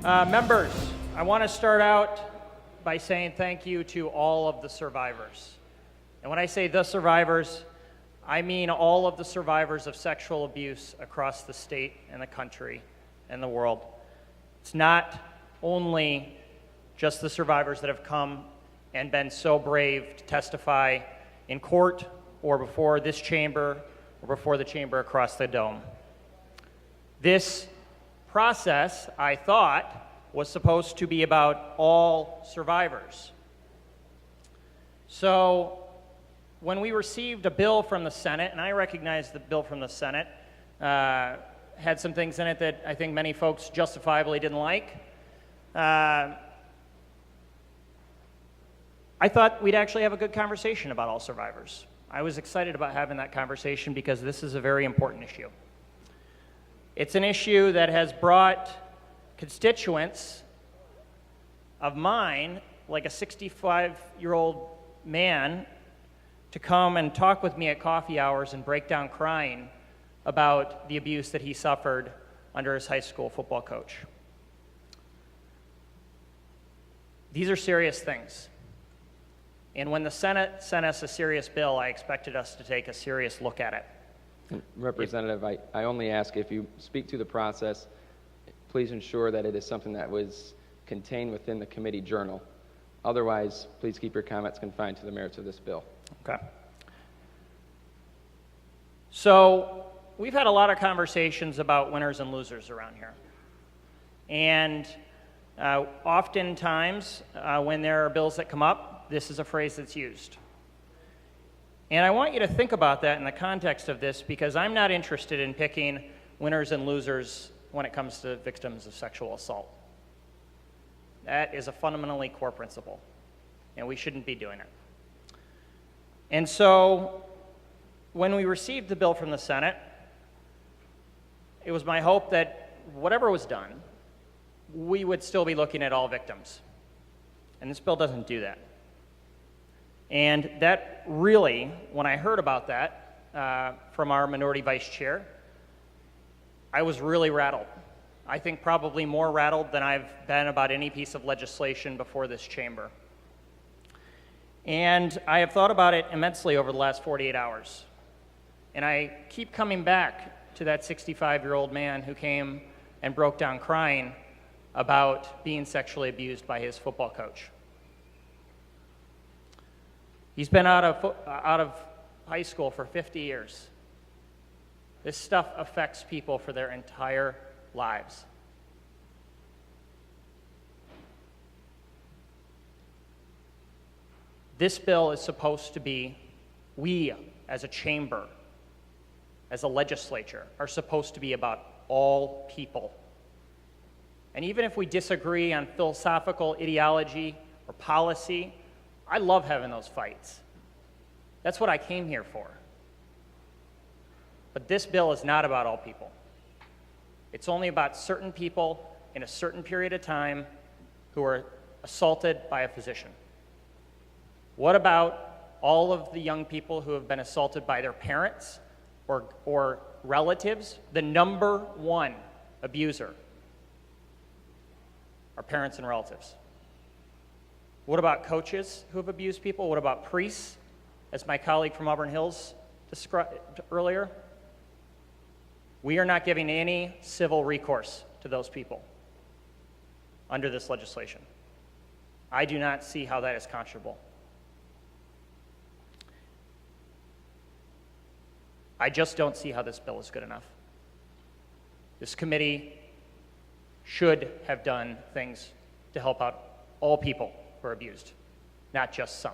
Members, I want to start out by saying thank you to all of the survivors. And when I say the survivors, I mean all of the survivors of sexual abuse across the state and the country and the world. It's not only just the survivors that have come and been so brave to testify in court or before this chamber or before the chamber across the dome. This process, I thought, was supposed to be about all survivors. So when we received a bill from the Senate, and I recognize the bill from the Senate had some things in it that I think many folks justifiably didn't like, I thought we'd actually have a good conversation about all survivors. I was excited about having that conversation because this is a very important issue. It's an issue that has brought constituents of mine, like a 65-year-old man, to come and talk with me at coffee hours and break down crying about the abuse that he suffered under his high school football coach. These are serious things. And when the Senate sent us a serious bill, I expected us to take a serious look at it. Representative, I only ask if you speak to the process, please ensure that it is something that was contained within the committee journal. Otherwise, please keep your comments confined to the merits of this bill. Okay. So we've had a lot of conversations about winners and losers around here. And oftentimes, when there are bills that come up, this is a phrase that's used. And I want you to think about that in the context of this, because I'm not interested in picking winners and losers when it comes to victims of sexual assault. That is a fundamentally core principle, and we shouldn't be doing it. And so when we received the bill from the Senate, it was my hope that whatever was done, we would still be looking at all victims. And this bill doesn't do that. And that really, when I heard about that from our minority vice chair, I was really rattled. I think probably more rattled than I've been about any piece of legislation before this chamber. And I have thought about it immensely over the last 48 hours. And I keep coming back to that 65-year-old man who came and broke down crying about being sexually abused by his football coach. He's been out of high school for 50 years. This stuff affects people for their entire lives. This bill is supposed to be, we as a chamber, as a legislature, are supposed to be about all people. And even if we disagree on philosophical ideology or policy, I love having those fights. That's what I came here for. But this bill is not about all people. It's only about certain people in a certain period of time who are assaulted by a physician. What about all of the young people who have been assaulted by their parents or relatives? The number one abuser are parents and relatives. What about coaches who have abused people? What about priests, as my colleague from Auburn Hills described earlier? We are not giving any civil recourse to those people under this legislation. I do not see how that is conscionable. I just don't see how this bill is good enough. This committee should have done things to help out all people who are abused, not just some.